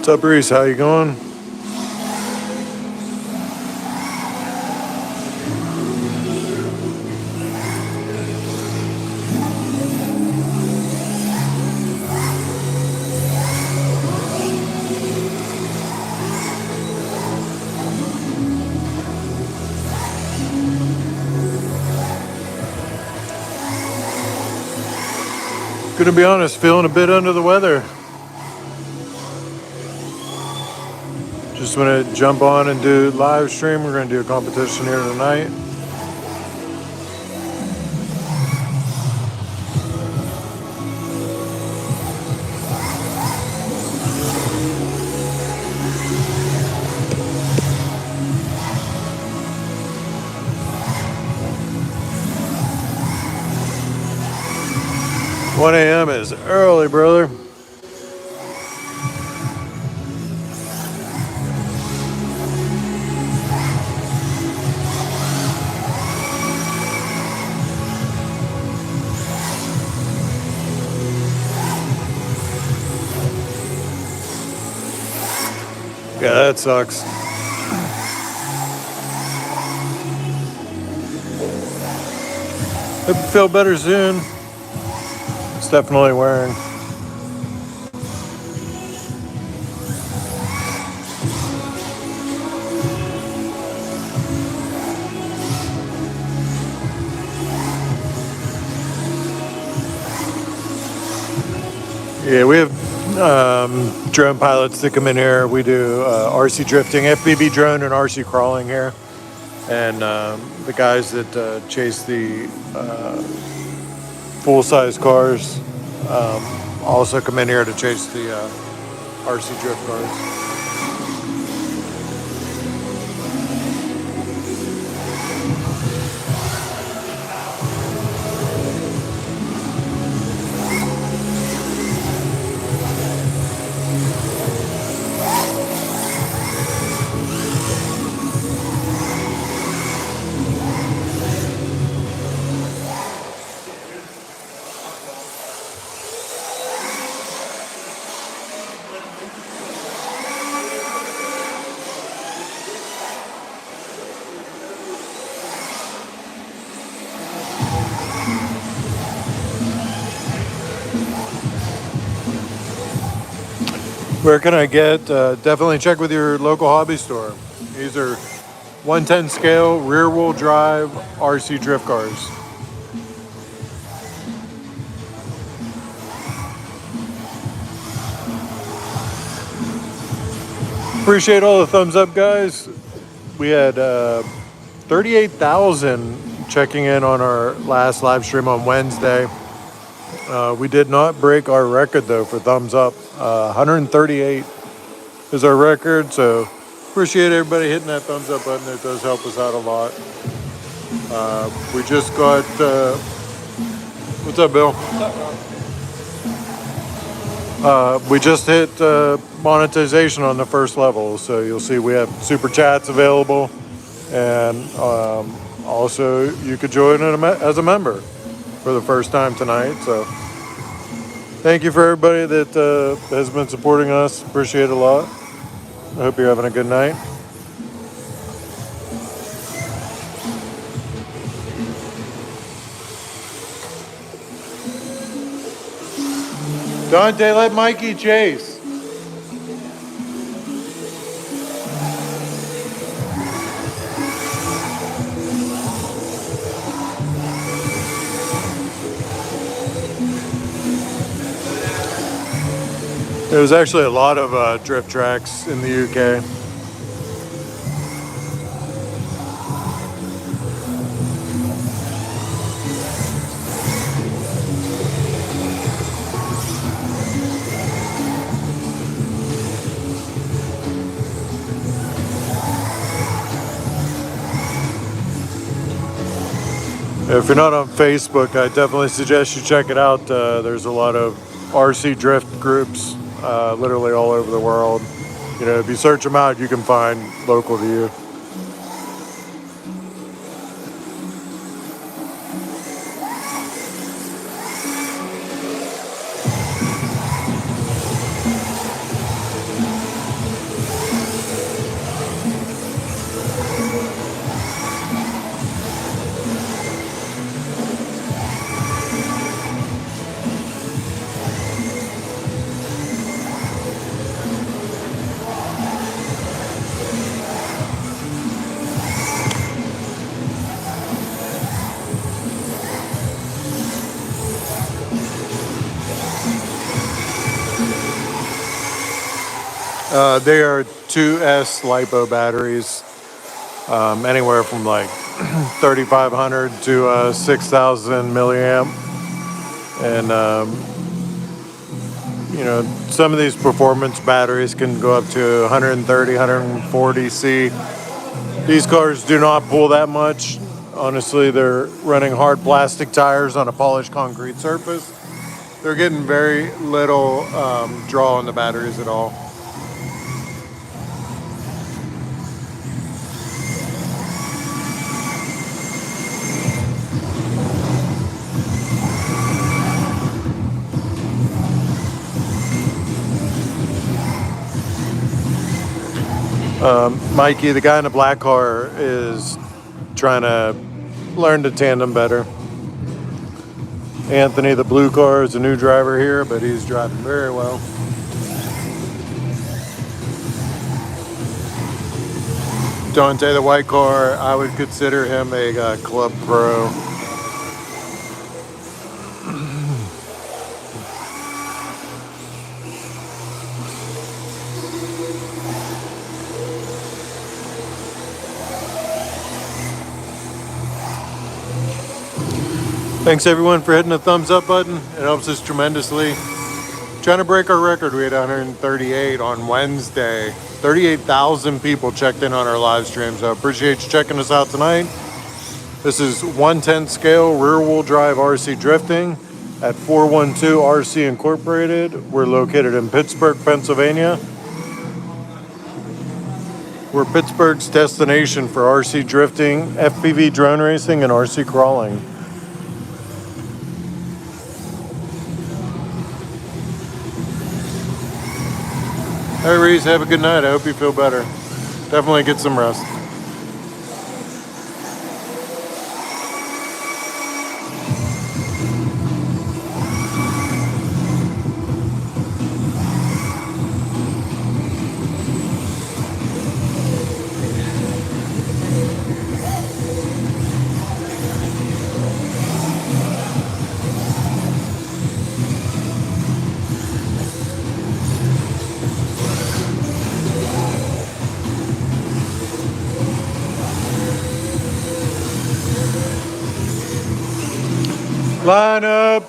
What's up, Reese? How you going? Gonna be honest, feeling a bit under the weather. Just want to jump on and do live stream. We're gonna do a competition here tonight. One a.m. is early, brother. Yeah, that sucks. Hope you feel better soon. It's definitely wearing. Yeah, we have drone pilots that come in here. We do RC drifting, FPV drone, and RC crawling here. And the guys that chase the full-size cars also come in here to chase the RC drift cars. Where can I get? Definitely check with your local hobby store. These are 110 scale rear wheel drive RC drift cars. Appreciate all the thumbs up, guys. We had 38,000 checking in on our last live stream on Wednesday. We did not break our record though for thumbs up. 138 is our record, so appreciate everybody hitting that thumbs up button. It does help us out a lot. We just got what's up, Bill? We just hit monetization on the first level, so you'll see we have super chats available, and also you could join as a member for the first time tonight. So thank you for everybody that has been supporting us. Appreciate it a lot. I hope you're having a good night. Dante, let Mikey chase. There's actually a lot of drift tracks in the UK. If you're not on Facebook, I definitely suggest you check it out. There's a lot of RC drift groups literally all over the world. You know, if you search them out, you can find local to you. They are 2S LiPo batteries, anywhere from like 3,500 to 6,000 milliamp. And, some of these performance batteries can go up to 130, 140 C. These cars do not pull that much. Honestly, they're running hard plastic tires on a polished concrete surface. They're getting very little draw on the batteries at all. Mikey, the guy in the black car, is trying to learn to tandem better. Anthony, the blue car, is a new driver here, but he's driving very well. Dante, the white car, I would consider him a club pro. Thanks everyone for hitting the thumbs up button. It helps us tremendously. Trying to break our record. We had 138 on Wednesday. 38,000 people checked in on our live stream, so I appreciate you checking us out tonight. This is 1/10 scale rear wheel drive RC drifting at 412 RC Incorporated. We're located in Pittsburgh, Pennsylvania. We're Pittsburgh's destination for RC drifting, FPV drone racing, and RC crawling. Hey Reese, have a good night. I hope you feel better. Definitely get some rest. Line up.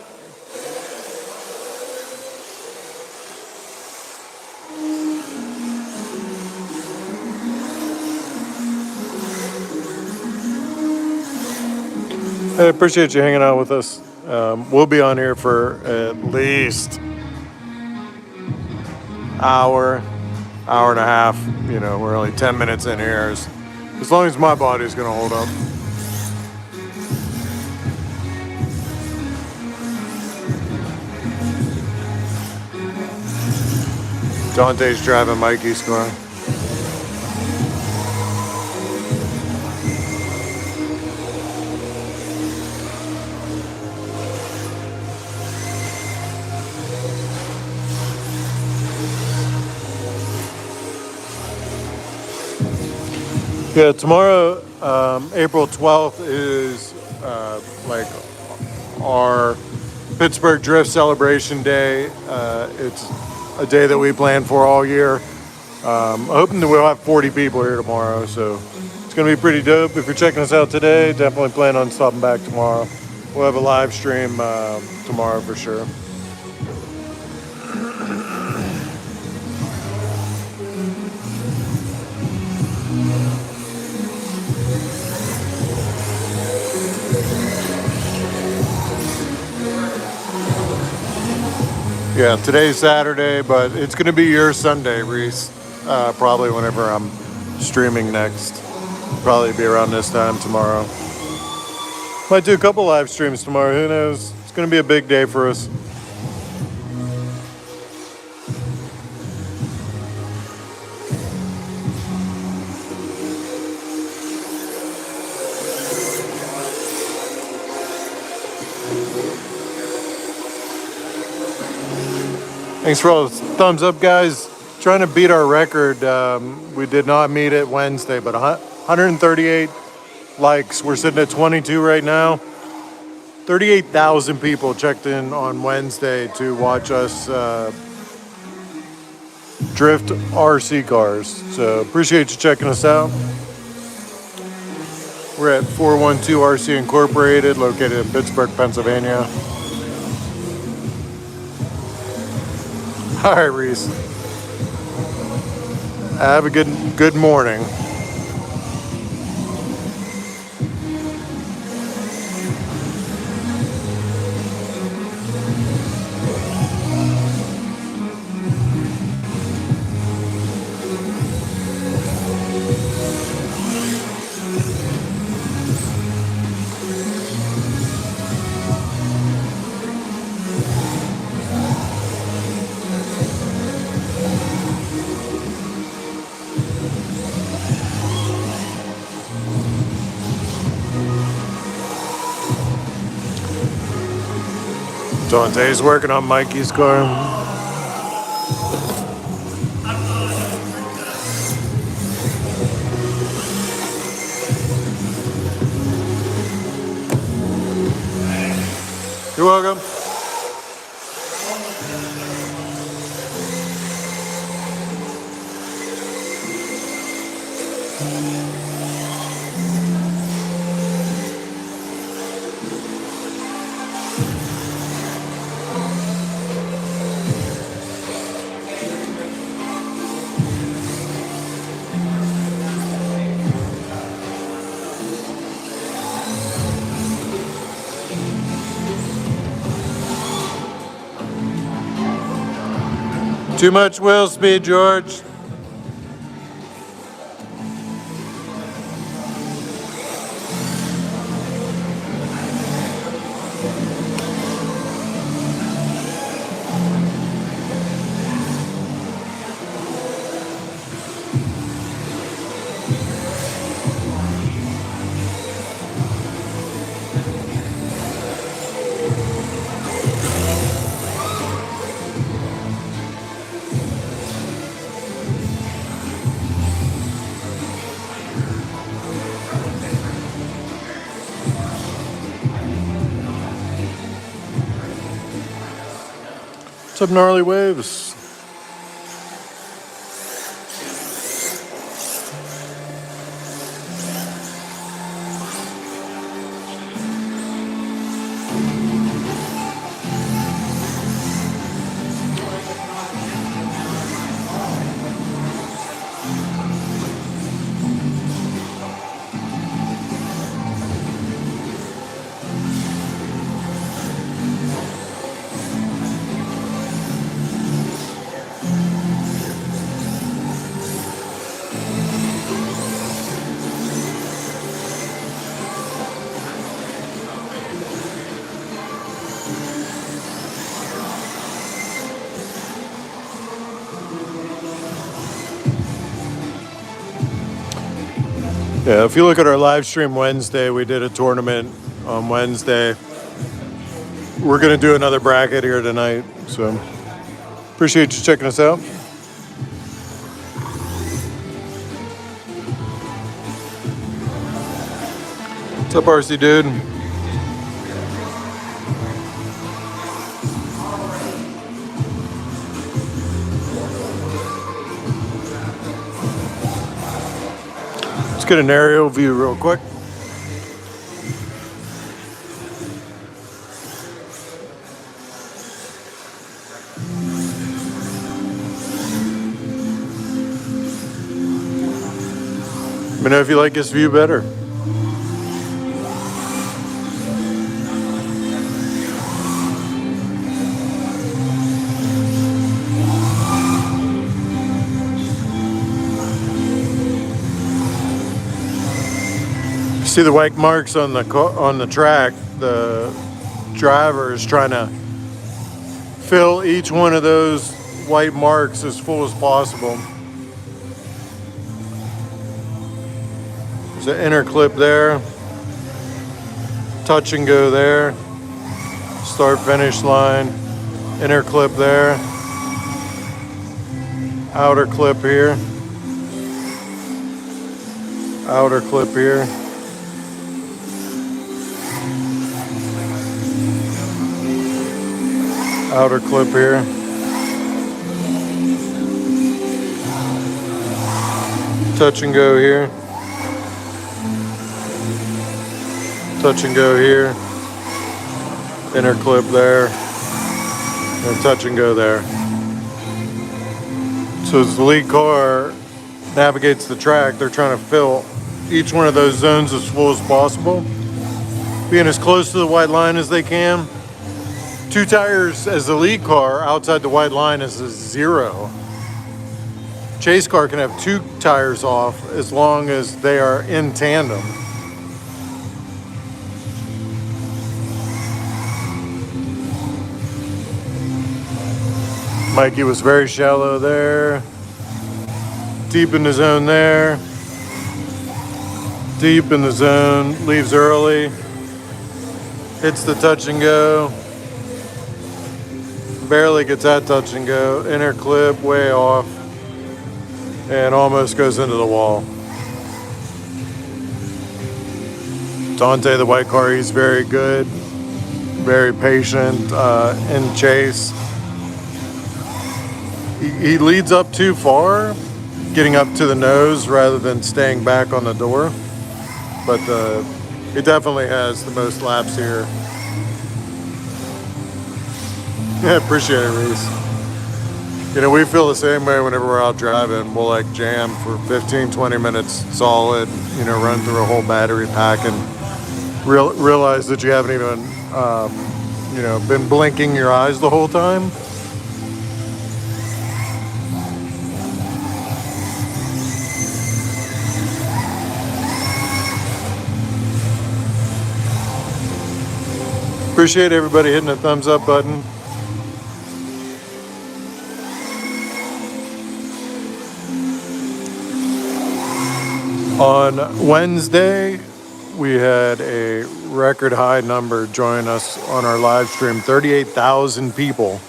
I appreciate you hanging out with us. We'll be on here for at least hour and a half. We're only 10 minutes in here. As long as my body's going to hold up. Dante's driving Mikey's car. Yeah, tomorrow, April 12th, is like our Pittsburgh Drift Celebration Day. It's a day that we plan for all year. Hoping that we'll have 40 people here tomorrow, so it's going to be pretty dope. If you're checking us out today, definitely plan on stopping back tomorrow. We'll have a live stream tomorrow for sure. Yeah, today's Saturday, but it's going to be your Sunday, Reese. Probably whenever I'm streaming next. Probably be around this time tomorrow. Might do a couple live streams tomorrow, who knows? It's going to be a big day for us. Thanks for all the thumbs up, guys. Trying to beat our record. We did not meet it Wednesday, but 138 likes. We're sitting at 22 right now. 38,000 people checked in on Wednesday to watch us drift RC cars. So appreciate you checking us out. We're at 412 RC Incorporated, located in Pittsburgh, Pennsylvania. All right, Reese. Have a good morning. Dante's working on Mikey's car. You're welcome. Too much wheel speed, George. What's up, gnarly waves? Yeah, if you look at our live stream Wednesday, we did a tournament on Wednesday. We're going to do another bracket here tonight, so appreciate you checking us out. What's up, RC dude? Let's get an aerial view real quick. Let me know if you like this view better. See the white marks on the track. The driver is trying to fill each one of those white marks as full as possible. There's an inner clip there, touch and go there, start finish line, inner clip there, outer clip here, outer clip here. Outer clip here. touch and go here, touch and go here, inner clip there, and touch and go there. So as the lead car navigates the track, they're trying to fill each one of those zones as full as possible, being as close to the white line as they can. 2 tires as the lead car outside the white line is a 0. Chase car can have 2 tires off as long as they are in tandem. Mikey was very shallow there. Deep in the zone there. Deep in the zone, leaves early. Hits the touch and go. Barely gets that touch and go. Inner clip, way off. And almost goes into the wall. Dante, the white car, he's very good. Very patient in chase. He leads up too far, getting up to the nose rather than staying back on the door. But it definitely has the most laps here. Yeah, appreciate it, Reese. You know, we feel the same way whenever we're out driving. We'll like jam for 15, 20 minutes solid, you know, run through a whole battery pack and realize that you haven't even, you know, been blinking your eyes the whole time. Appreciate everybody hitting the thumbs up button. On Wednesday, we had a record high number join us on our live stream, 38,000 people.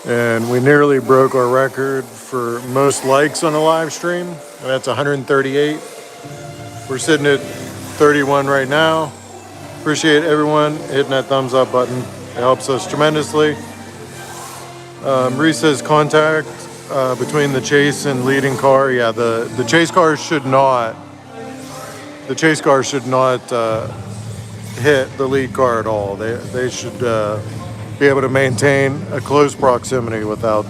And we nearly broke our record for most likes on a live stream, and that's 138. We're sitting at 31 right now. Appreciate everyone hitting that thumbs up button. It helps us tremendously. Reese says contact between the chase and leading car. Yeah, the chase car should not. The chase car should not hit the lead car at all. They should be able to maintain a close proximity without.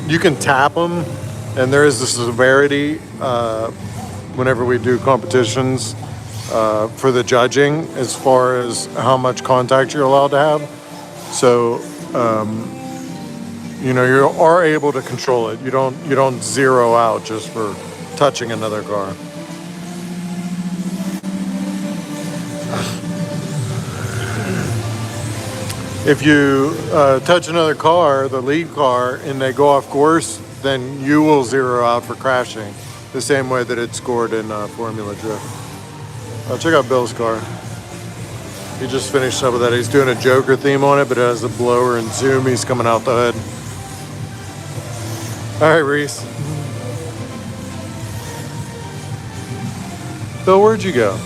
You can tap them, and there is a severity. Whenever we do competitions for the judging, as far as how much contact you're allowed to have. So, you know, you are able to control it. You don't zero out just for touching another car. If you touch another car, the lead car, and they go off course, then you will zero out for crashing. The same way that it's scored in Formula Drift. Check out Bill's car. He just finished up with that. He's doing a Joker theme on it, but it has a blower and zoomies coming out the hood. All right, Reese. Bill, where'd you go?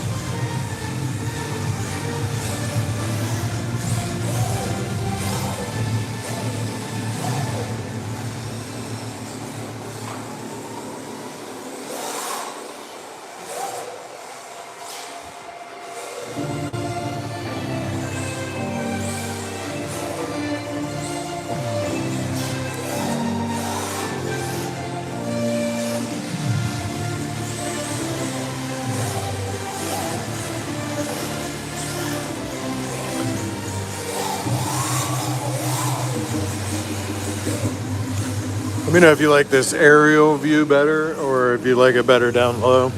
Let me know if you like this aerial view better or if you like it better down low.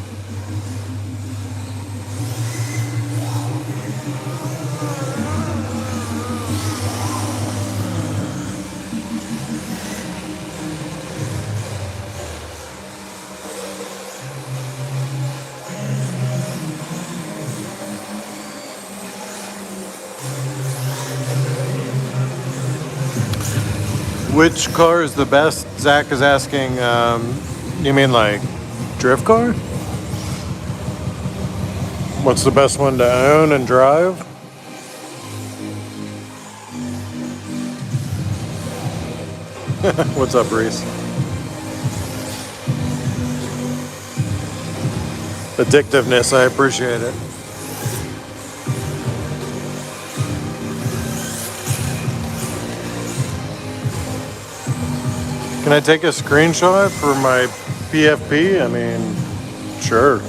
Which car is the best? Zach is asking, you mean like drift car? What's the best one to own and drive? What's up, Reese? Addictiveness, I appreciate it. Can I take a screenshot for my PFP? I mean, sure.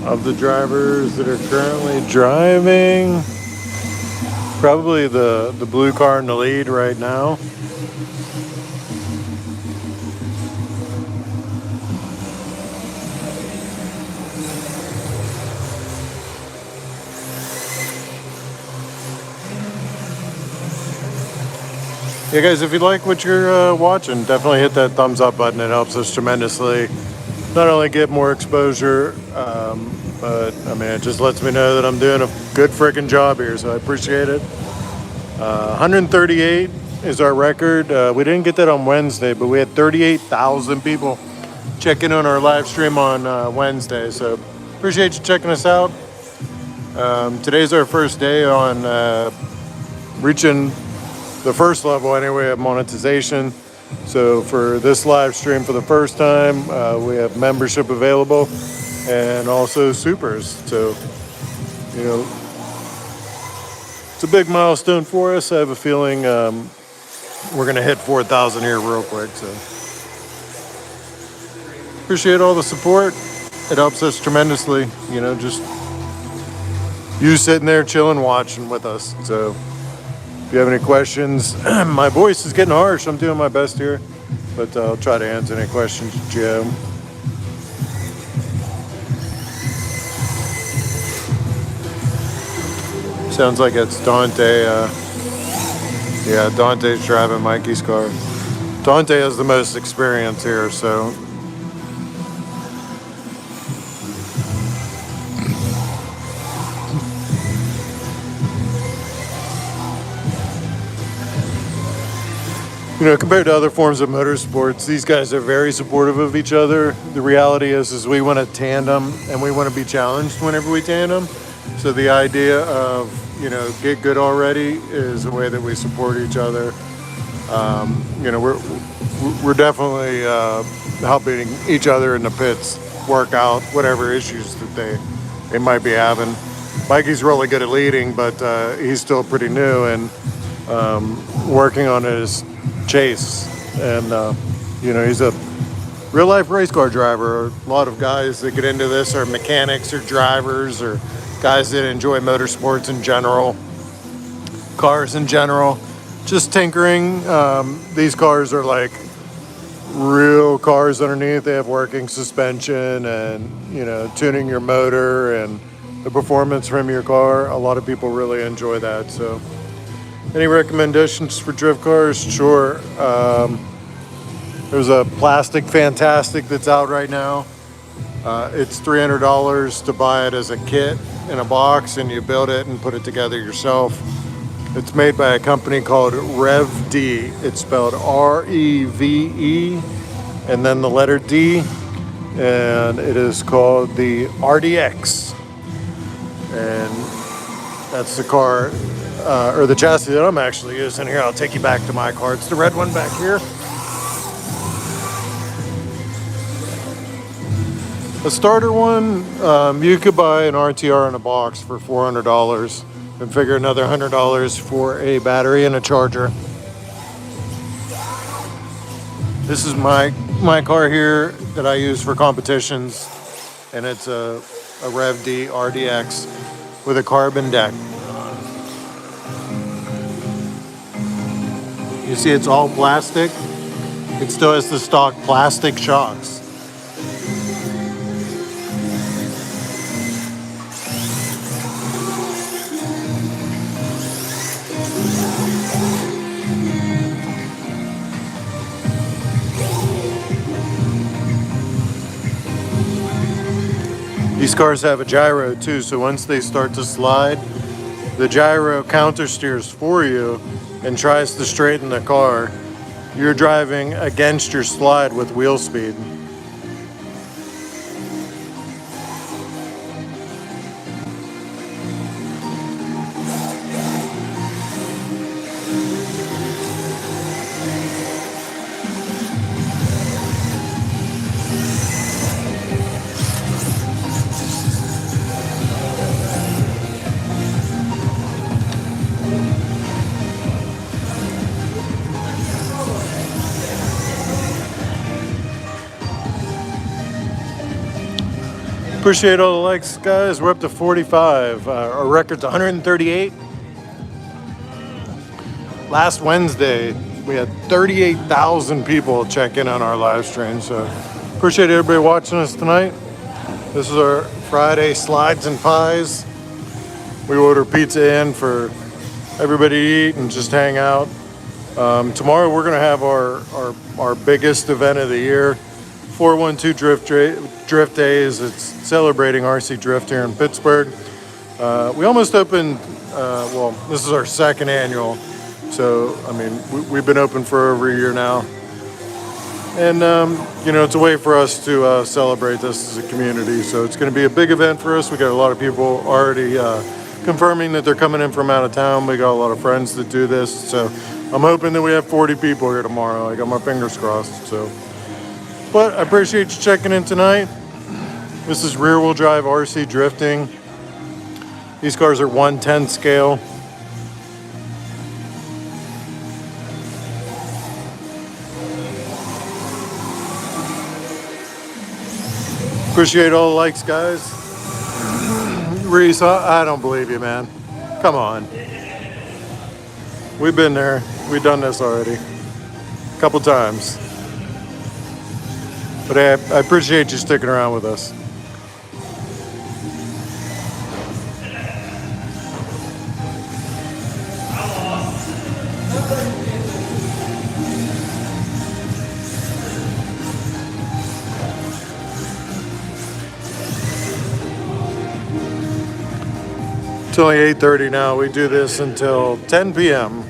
Of the drivers that are currently driving, probably the blue car in the lead right now. Yeah, guys, if you like what you're watching, definitely hit that thumbs up button. It helps us tremendously. Not only get more exposure, but I mean, it just lets me know that I'm doing a good freaking job here, so I appreciate it. 138 is our record. We didn't get that on Wednesday, but we had 38,000 people checking on our live stream on Wednesday, so appreciate you checking us out. Today's our first day on reaching the first level anyway of monetization. So for this live stream for the first time, we have membership available and also supers. So, you know, it's a big milestone for us. I have a feeling we're going to hit 4,000 here real quick. So appreciate all the support. It helps us tremendously, you know, just you sitting there chilling, watching with us. So if you have any questions, my voice is getting harsh. I'm doing my best here, but I'll try to answer any questions, Joe. Sounds like it's Dante. Yeah, Dante's driving Mikey's car. Dante has the most experience here, so. You know, compared to other forms of motorsports, these guys are very supportive of each other. The reality is we want to tandem and we want to be challenged whenever we tandem. So the idea of, you know, get good already is a way that we support each other. You know, we're definitely helping each other in the pits work out whatever issues that they might be having. Mikey's really good at leading, but he's still pretty new and working on his chase, and you know, he's a real life race car driver. A lot of guys that get into this are mechanics or drivers or guys that enjoy motorsports in general, cars in general, just tinkering. These cars are like real cars underneath. They have working suspension and, you know, tuning your motor and the performance from your car. A lot of people really enjoy that. So any recommendations for drift cars? Sure. There's a Plastic Fantastic that's out right now. It's $300 to buy it as a kit in a box, and you build it and put it together yourself. It's made by a company called Rev D. It's spelled REVE and then the letter D, and it is called the RDX. And that's the car, or the chassis that I'm actually using here. I'll take you back to my car. It's the red one back here. A starter one, you could buy an RTR in a box for $400 and figure another $100 for a battery and a charger. This is my car here that I use for competitions, and it's a Rev D RDX with a carbon deck. You see it's all plastic. It still has the stock plastic shocks. These cars have a gyro too, so once they start to slide, the gyro counter steers for you and tries to straighten the car. You're driving against your slide with wheel speed. Appreciate all the likes, guys. We're up to 45. Our record's 138. Last Wednesday, we had 38,000 people check in on our live stream. So appreciate everybody watching us tonight. This is our Friday slides and pies. We order pizza in for everybody to eat and just hang out. Tomorrow we're gonna have our biggest event of the year. 412 Drift Days. It's celebrating RC Drift here in Pittsburgh. We almost opened, well, this is our second annual. So, I mean, we've been open for over a year now. And, you know, it's a way for us to celebrate this as a community. So it's going to be a big event for us. We got a lot of people already confirming that they're coming in from out of town. We got a lot of friends that do this. So I'm hoping that we have 40 people here tomorrow. I got my fingers crossed. So. But I appreciate you checking in tonight. This is rear wheel drive RC drifting. These cars are 1/10 scale. Appreciate all the likes, guys. Reese, I don't believe you, man. Come on. We've been there. We've done this already. A couple times. But I appreciate you sticking around with us. It's only 8:30 now. We do this until 10 p.m.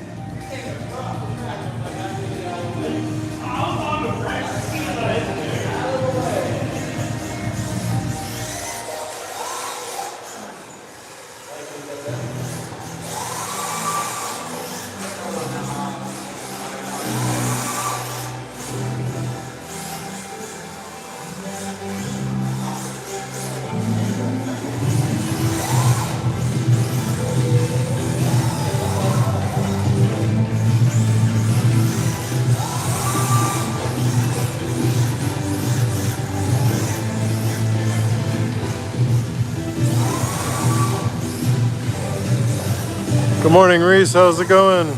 Good morning, Reese. How's it going?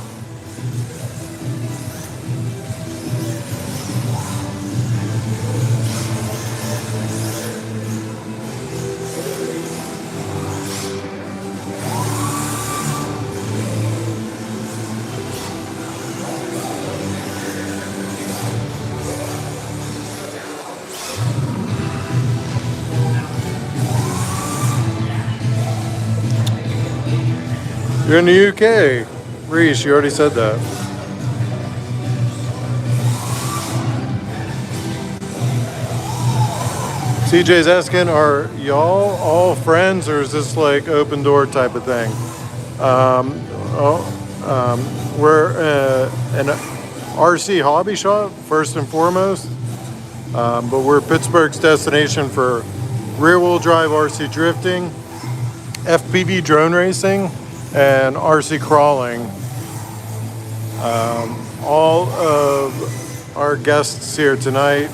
You're in the UK. Reese, you already said that. CJ's asking, are y'all all friends or is this like open door type of thing? We're an RC hobby shop, first and foremost. But we're Pittsburgh's destination for rear wheel drive RC drifting, FPV drone racing, and RC crawling. All of our guests here tonight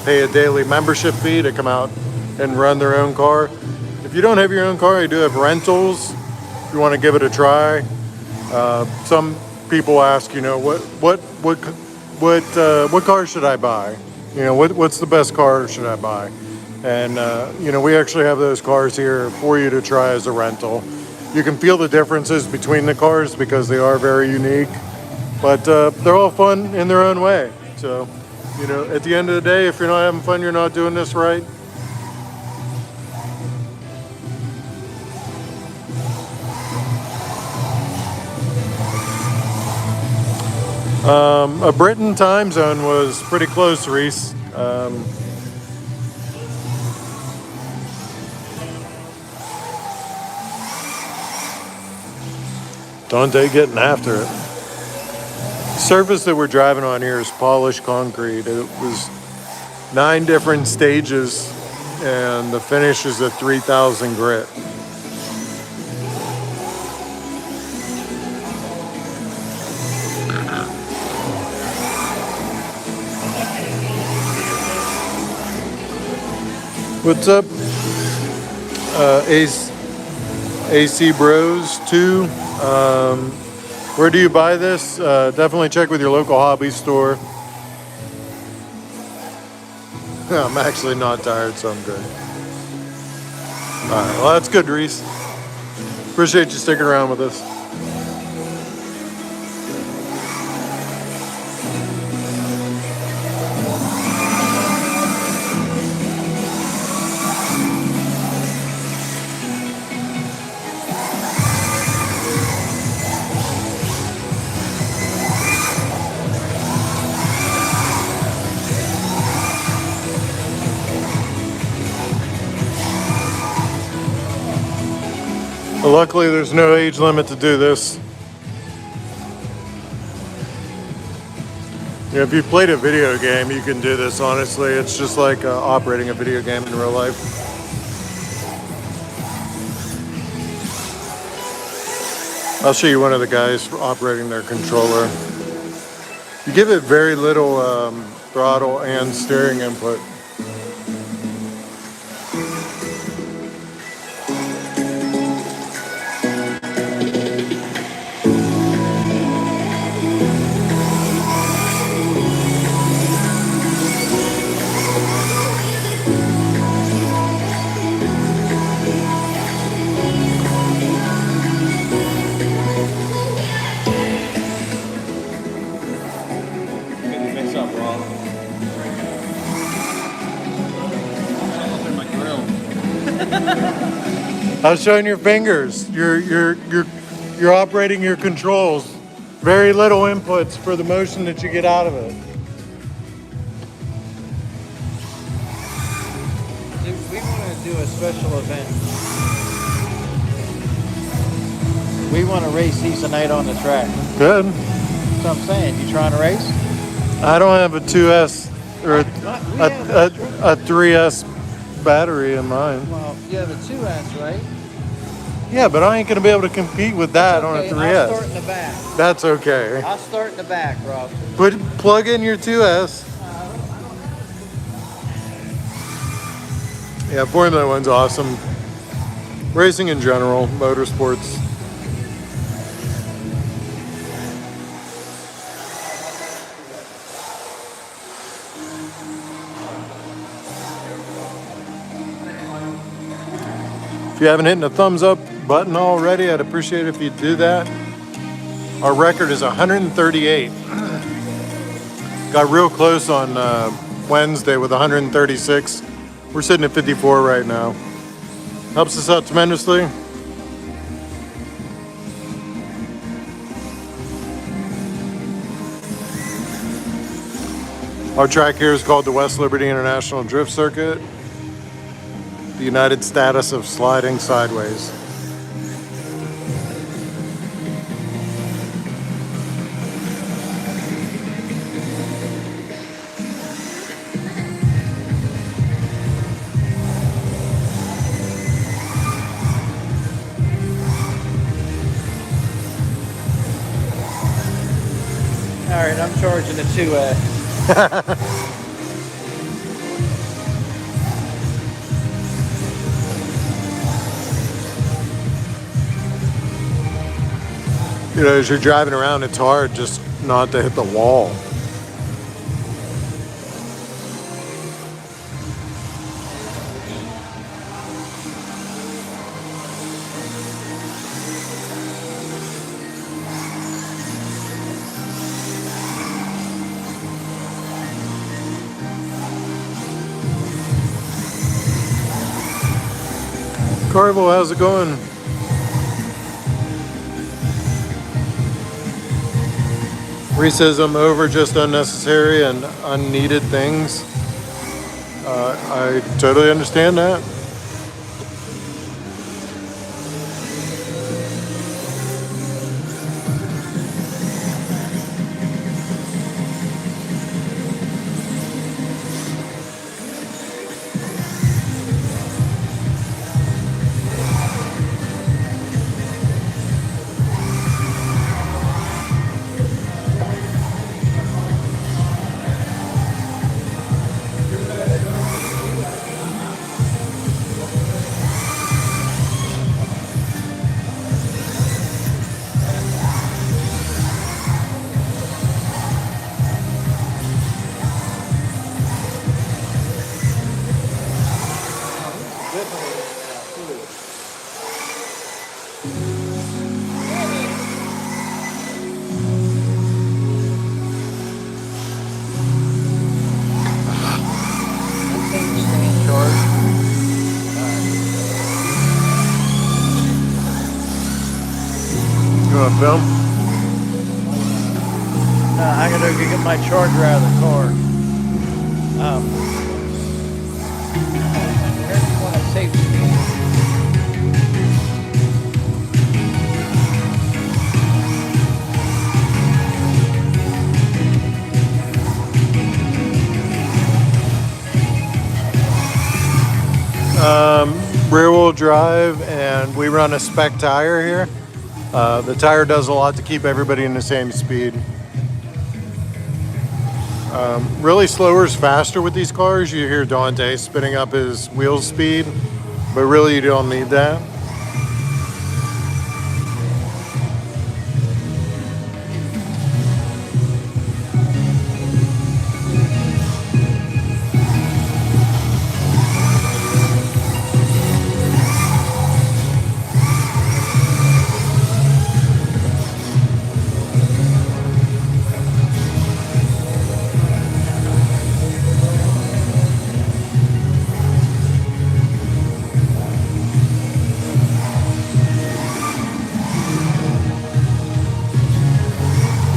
pay a daily membership fee to come out and run their own car. If you don't have your own car, you do have rentals. If you want to give it a try, some people ask, you know, what car should I buy? You know, what's the best car should I buy? And you know, we actually have those cars here for you to try as a rental. You can feel the differences between the cars because they are very unique, but they're all fun in their own way. So, you know, at the end of the day, if you're not having fun, you're not doing this right. A Britain time zone was pretty close, Reese. Dante getting after it. The surface that we're driving on here is polished concrete. It was 9 different stages, and the finish is a 3000 grit. What's up, AC Bros 2? Where do you buy this? Definitely check with your local hobby store. I'm actually not tired, so I'm good. Alright, well that's good, Reese. Appreciate you sticking around with us. But luckily, there's no age limit to do this. You know, if you played a video game, you can do this, honestly. It's just like operating a video game in real life. I'll show you one of the guys operating their controller. You give it very little throttle and steering input. I was showing your fingers. You're operating your controls. Very little inputs for the motion that you get out of it. Dude, we want to do a special event. We want to race these tonight on the track. Good. That's what I'm saying. You trying to race? I don't have a 2S or a 3S battery in mine. Well, you have a 2S, right? Yeah, but I ain't gonna be able to compete with that on a 3S. I'll start in the back. That's okay. I'll start in the back, Rob. Plug in your 2S. Yeah, Formula One's awesome. Racing in general, motorsports. If you haven't hit the thumbs up button already, I'd appreciate it if you do that. Our record is 138. Got real close on Wednesday with 136. We're sitting at 54 right now. Helps us out tremendously. Our track here is called the West Liberty International Drift Circuit. The United Status of sliding sideways. All right, I'm charging the 2S. You know, as you're driving around, it's hard just not to hit the wall. Carvel, how's it going? racism over just unnecessary and unneeded things. I totally understand that. You want to film? I gotta go get my charger out of the car. Wherever you want to save the Rear wheel drive, and we run a spec tire here. The tire does a lot to keep everybody in the same speed. Really slower is faster with these cars. You hear Dante spinning up his wheel speed, but really you don't need that.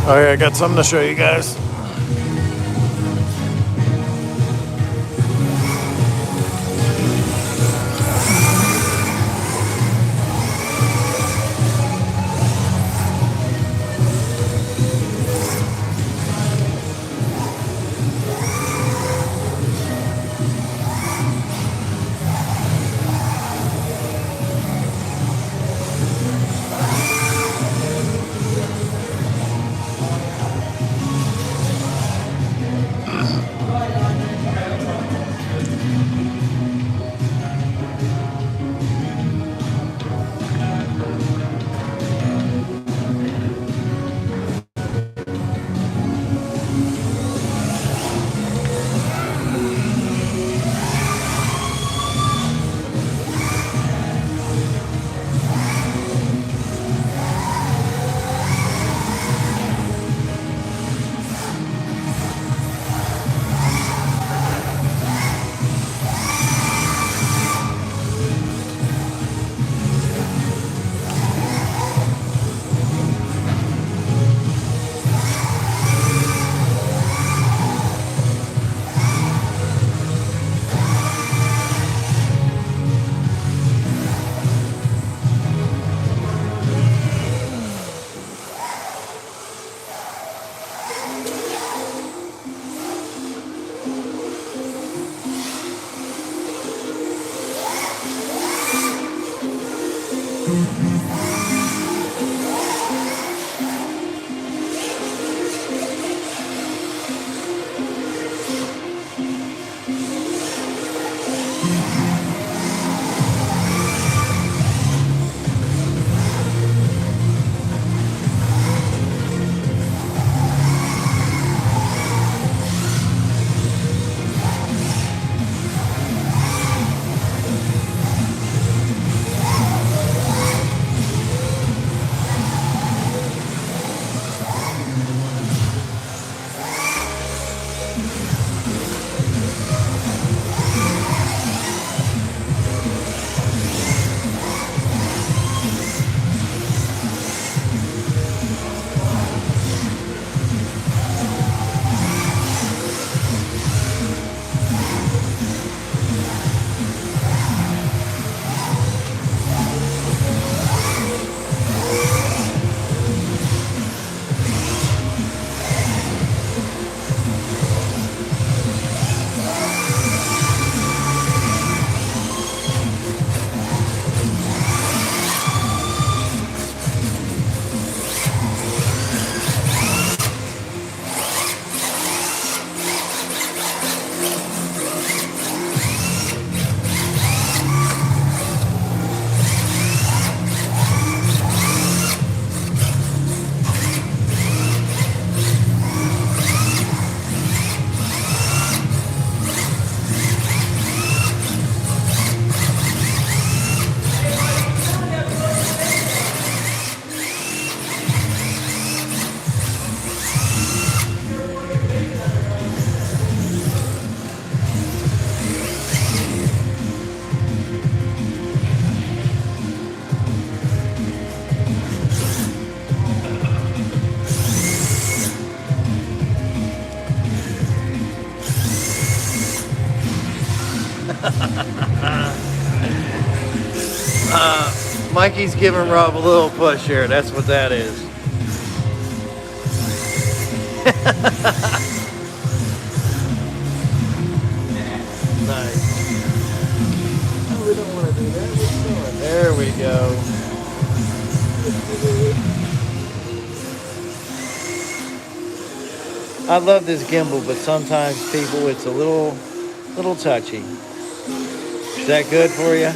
Oh yeah, I got something to show you guys. Mikey's giving Rob a little push here. That's what that is. Nice. Oh, we don't want to do that. What's going? There we go. I love this gimbal, but sometimes people, it's a little touchy. Is that good for you?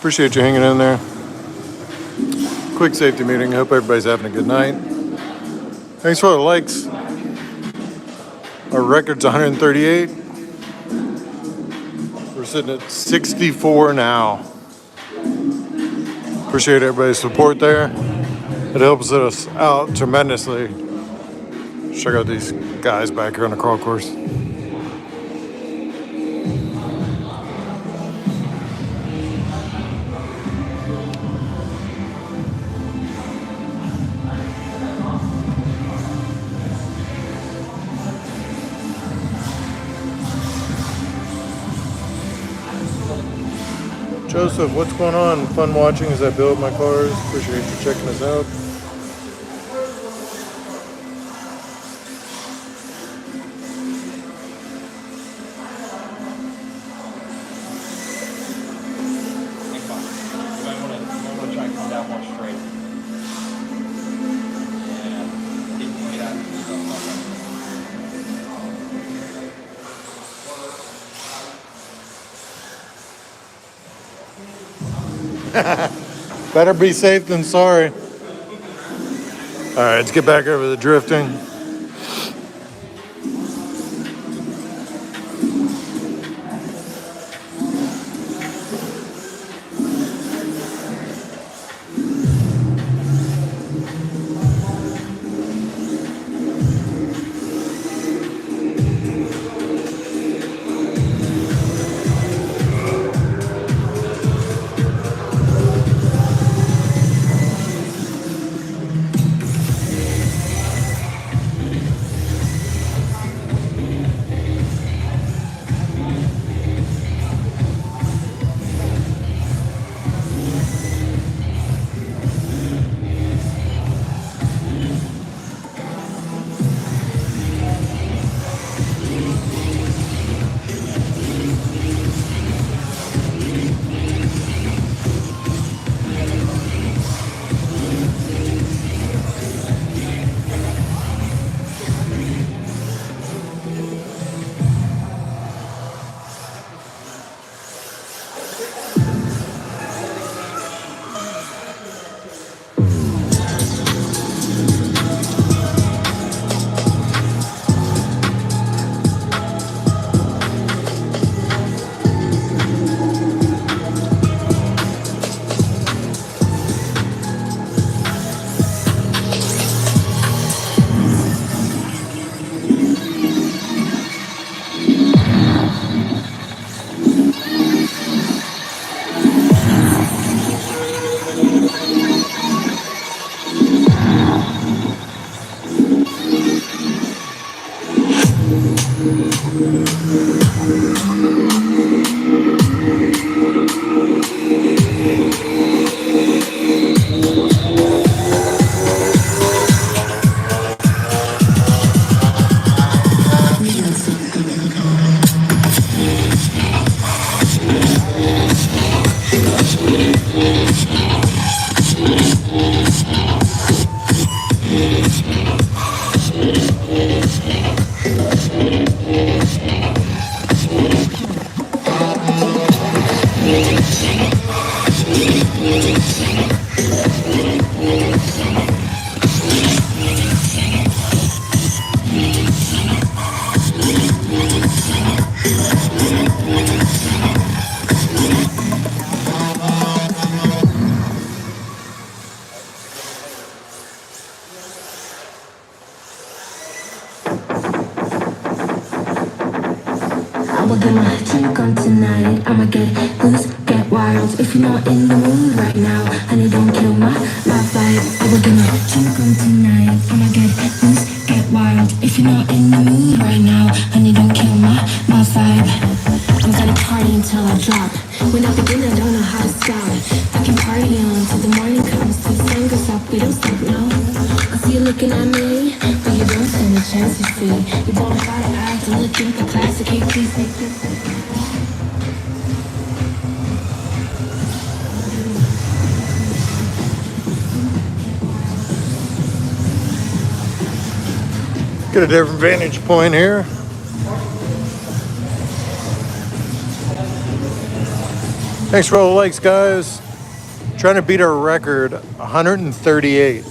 Appreciate you hanging in there. Quick safety meeting. Hope everybody's having a good night. Thanks for the likes. Our record's 138. We're sitting at 64 now. Appreciate everybody's support there. It helps us out tremendously. Check out these guys back here on the crawl course. Joseph, what's going on? Fun watching as I build my cars. Appreciate you checking us out. Better be safe than sorry. All right, let's get back over the drifting. We're gonna drink on tonight. I'ma get loose, get wild. If you're not in the mood right now, honey, don't kill my vibe. We're gonna drink on tonight. I'ma get loose, get wild. If you're not in the mood right now, honey, don't kill my vibe. I'm gonna party until I drop. When I begin, I don't know how to stop. I can party on till the morning comes, till the sun goes up. We don't stop, no. I see you looking at me, but you don't stand a chance, you see. You don't know how to act and look in the classic. Hey, please make this. Get a different vantage point here. Thanks for all the likes, guys. Trying to beat our record, 138.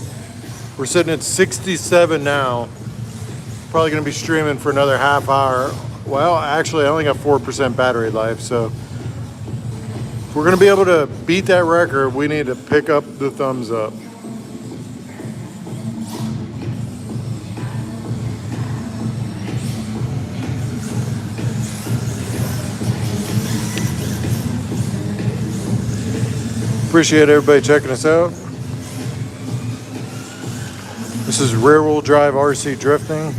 We're sitting at 67 now. Probably going to be streaming for another half hour. Well, actually, I only got 4% battery life, so if we're going to be able to beat that record, we need to pick up the thumbs up. Appreciate everybody checking us out. This is rear-wheel drive RC drifting.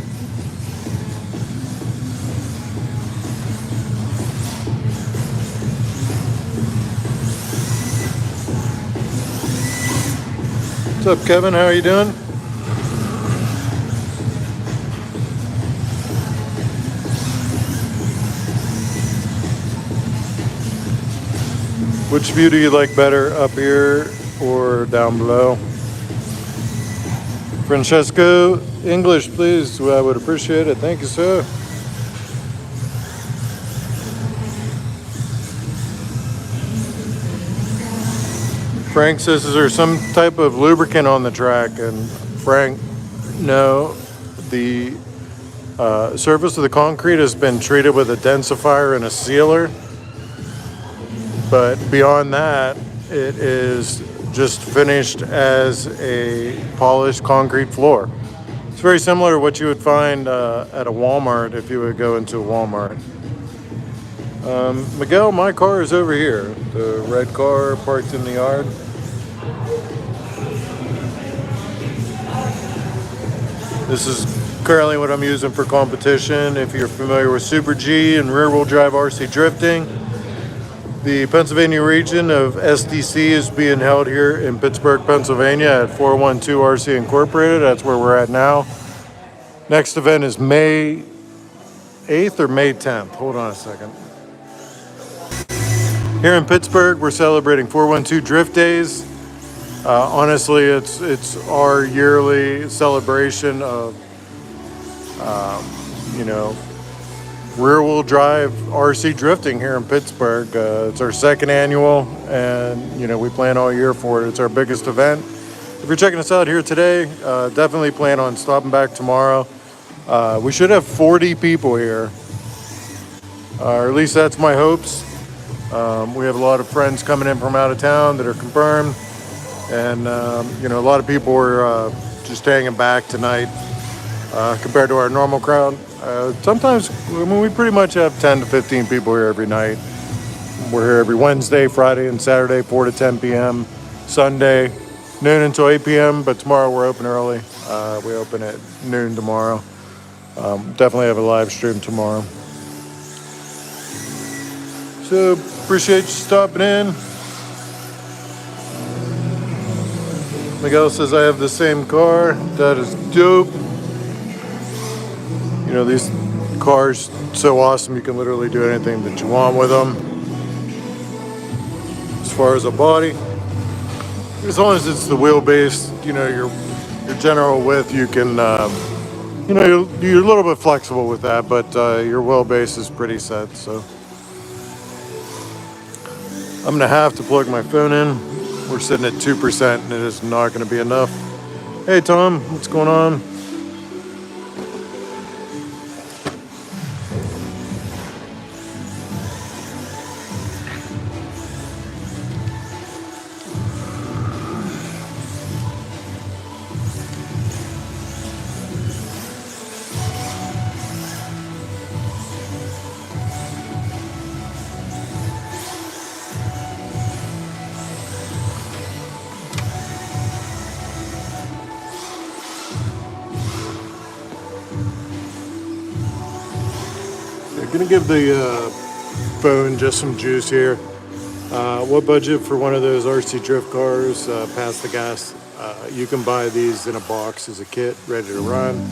What's up, Kevin? How are you doing? Which view do you like better, up here or down below? Francesco, English, please. I would appreciate it. Thank you, sir. Frank says, is there some type of lubricant on the track? And Frank, no. The surface of the concrete has been treated with a densifier and a sealer. But beyond that, it is just finished as a polished concrete floor. It's very similar to what you would find at a Walmart if you would go into a Walmart. Miguel, my car is over here. The red car parked in the yard. This is currently what I'm using for competition. If you're familiar with Super G and rear-wheel drive RC drifting, the Pennsylvania region of SDC is being held here in Pittsburgh, Pennsylvania at 412 RC Incorporated. That's where we're at now. Next event is May 8th or May 10th. Hold on a second. Here in Pittsburgh, we're celebrating 412 Drift Days. Honestly, it's our yearly celebration of, rear-wheel drive RC drifting here in Pittsburgh. It's our second annual, and we plan all year for it. It's our biggest event. If you're checking us out here today, definitely plan on stopping back tomorrow. We should have 40 people here, or at least that's my hopes. We have a lot of friends coming in from out of town that are confirmed, and a lot of people are just hanging back tonight compared to our normal crowd. Sometimes, we pretty much have 10 to 15 people here every night. We're here every Wednesday, Friday, and Saturday, 4 to 10 p.m. Sunday, noon until 8 p.m., but tomorrow we're open early. We open at noon tomorrow. Definitely have a live stream tomorrow. So, appreciate you stopping in. Miguel says I have the same car. That is dope. These cars so awesome, you can literally do anything that you want with them. As far as a body, as long as it's the wheelbase, your general width, you can, you're a little bit flexible with that, but your wheelbase is pretty set. So I'm gonna have to plug my phone in. We're sitting at 2%, and it is not gonna be enough. Hey Tom, what's going on? Gonna give the phone just some juice here. What budget for one of those RC drift cars past the gas? You can buy these in a box as a kit, ready to run.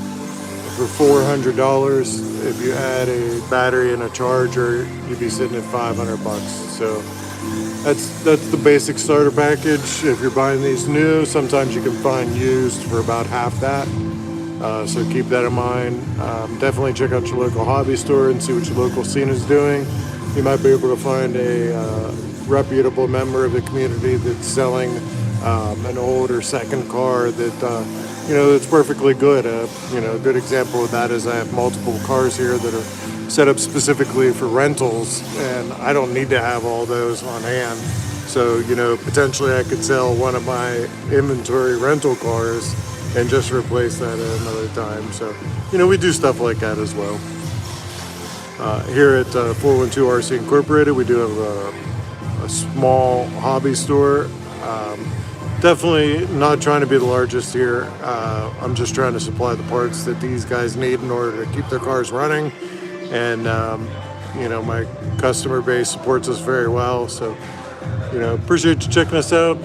For $400, if you add a battery and a charger, you'd be sitting at $500. So that's the basic starter package. If you're buying these new, sometimes you can find used for about half that. So keep that in mind. Definitely check out your local hobby store and see what your local scene is doing. You might be able to find a reputable member of the community that's selling an old or second car that that's perfectly good. A good example of that is I have multiple cars here that are set up specifically for rentals, and I don't need to have all those on hand. So potentially I could sell one of my inventory rental cars and just replace that at another time. So we do stuff like that as well. Here at 412 RC Incorporated, we do have a small hobby store. Definitely not trying to be the largest here. I'm just trying to supply the parts that these guys need in order to keep their cars running. And, my customer base supports us very well. So, appreciate you checking us out.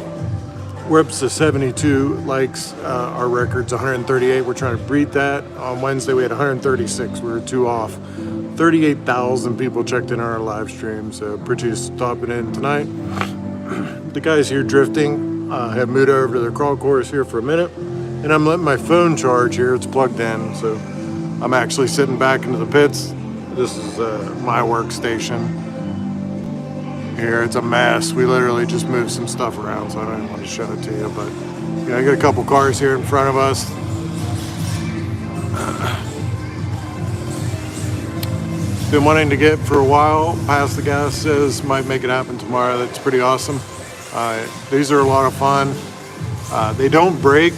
We're up to 72 likes. Our record's 138. We're trying to beat that. On Wednesday, we had 136. We were 2 off. 38,000 people checked in our live stream. So, appreciate you stopping in tonight. The guys here drifting have moved over to their crawl course here for a minute, and I'm letting my phone charge here. It's plugged in, so I'm actually sitting back into the pits. This is my workstation here. It's a mess. We literally just moved some stuff around, so I don't even want to show it to you, but I got a couple cars here in front of us. Been wanting to get for a while. Pass the Gas says might make it happen tomorrow. That's pretty awesome. These are a lot of fun. They don't break.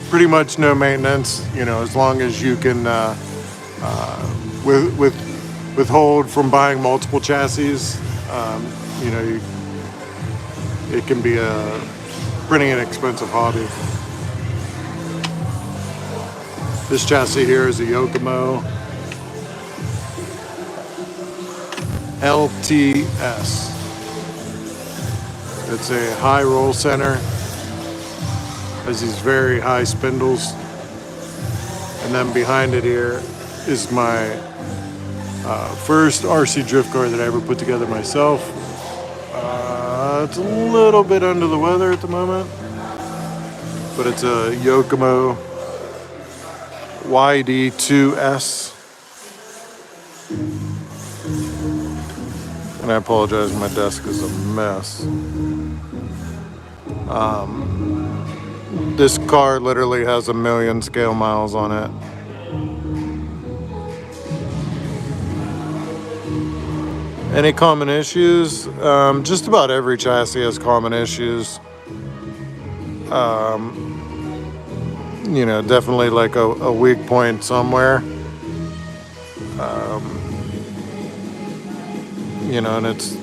Pretty much no maintenance. As long as you can withhold from buying multiple chassis. It can be a pretty inexpensive hobby. This chassis here is a Yokomo LTS. It's a high roll center, has these very high spindles, and then behind it here is my first RC drift car that I ever put together myself. It's a little bit under the weather at the moment, but it's a Yokomo YD2S. And I apologize, my desk is a mess. This car literally has 1 million scale miles on it. Any common issues? Just about every chassis has common issues. Definitely like a weak point somewhere. And it's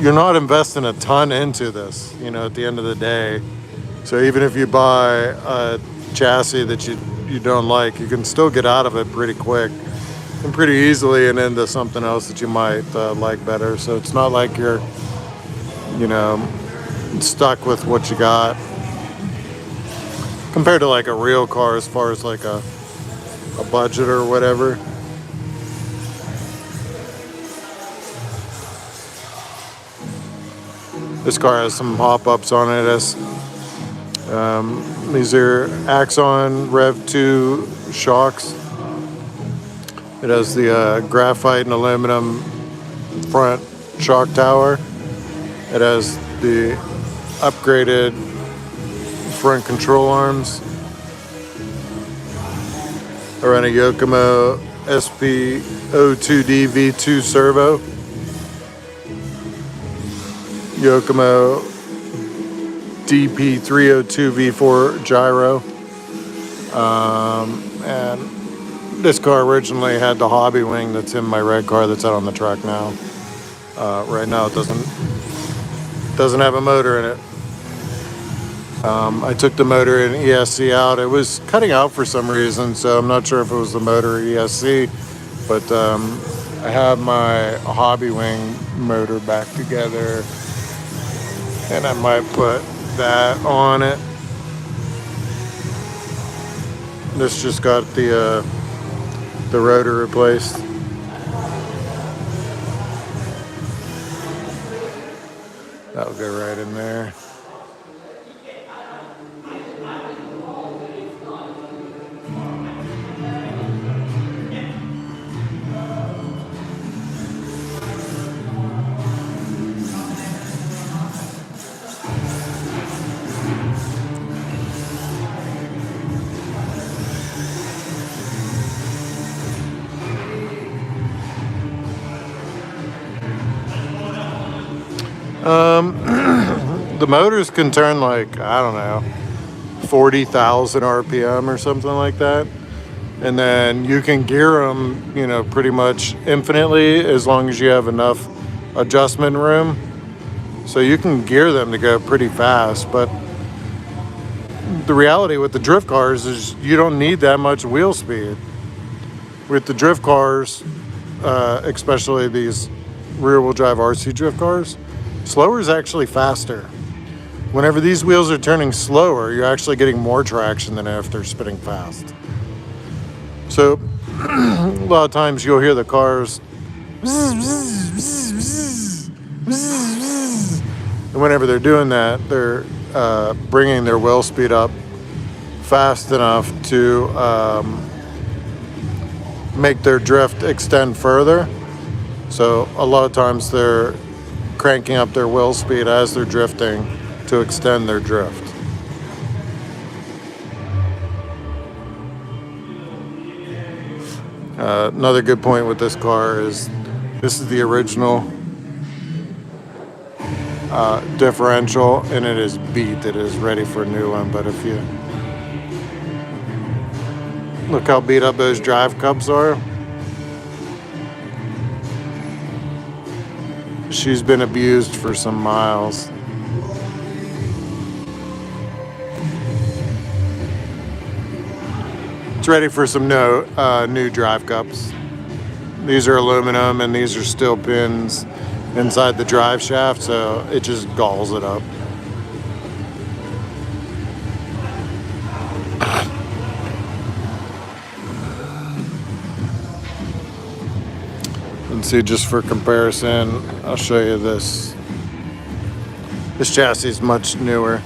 you're not investing a ton into this, at the end of the day. So even if you buy a chassis that you don't like, you can still get out of it pretty quick and pretty easily and into something else that you might like better. So it's not like you're, stuck with what you got. Compared to like a real car as far as like a budget or whatever. This car has some hop-ups on it. These are Axon Rev 2 shocks. It has the graphite and aluminum front shock tower. It has the upgraded front control arms. I run a Yokomo SP02D V2 servo. Yokomo DP302 V4 gyro. And this car originally had the hobby wing that's in my red car that's out on the track now. Right now it doesn't have a motor in it. I took the motor and ESC out. It was cutting out for some reason, so I'm not sure if it was the motor or ESC, but I have my hobby wing motor back together, and I might put that on it. This just got the rotor replaced. That'll go right in there. The motors can turn like, I don't know, 40,000 RPM or something like that. And then you can gear them, you know, pretty much infinitely as long as you have enough adjustment room. So you can gear them to go pretty fast. But the reality with the drift cars is you don't need that much wheel speed. With the drift cars, especially these rear-wheel drive RC drift cars, slower is actually faster. Whenever these wheels are turning slower, you're actually getting more traction than if they're spinning fast. So a lot of times you'll hear the cars, and whenever they're doing that, they're bringing their wheel speed up fast enough to make their drift extend further. So a lot of times they're cranking up their wheel speed as they're drifting to extend their drift. Another good point with this car is this is the original differential, and it is beat. It is ready for a new one. But if you look how beat up those drive cups are, she's been abused for some miles. It's ready for some new drive cups. These are aluminum and these are steel pins inside the drive shaft, so it just galls it up. And see, just for comparison, I'll show you this. This chassis is much newer.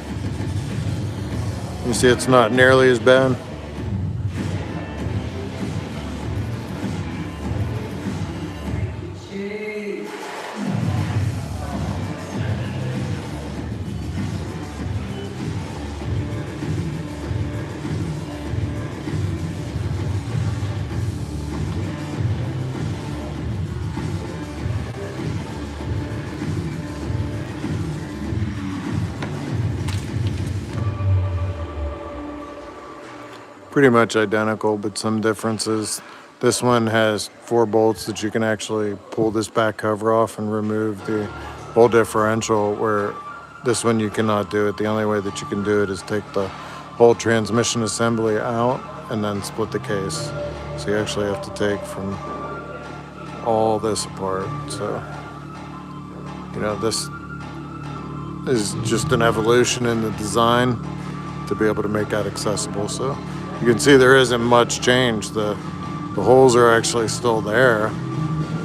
You see it's not nearly as bad. Pretty much identical, but some differences. This one has 4 bolts that you can actually pull this back cover off and remove the whole differential, where this one you cannot do it. The only way that you can do it is take the whole transmission assembly out and then split the case. So you actually have to take from all this apart. So, you know, this is just an evolution in the design to be able to make that accessible. So you can see there isn't much change. The holes are actually still there.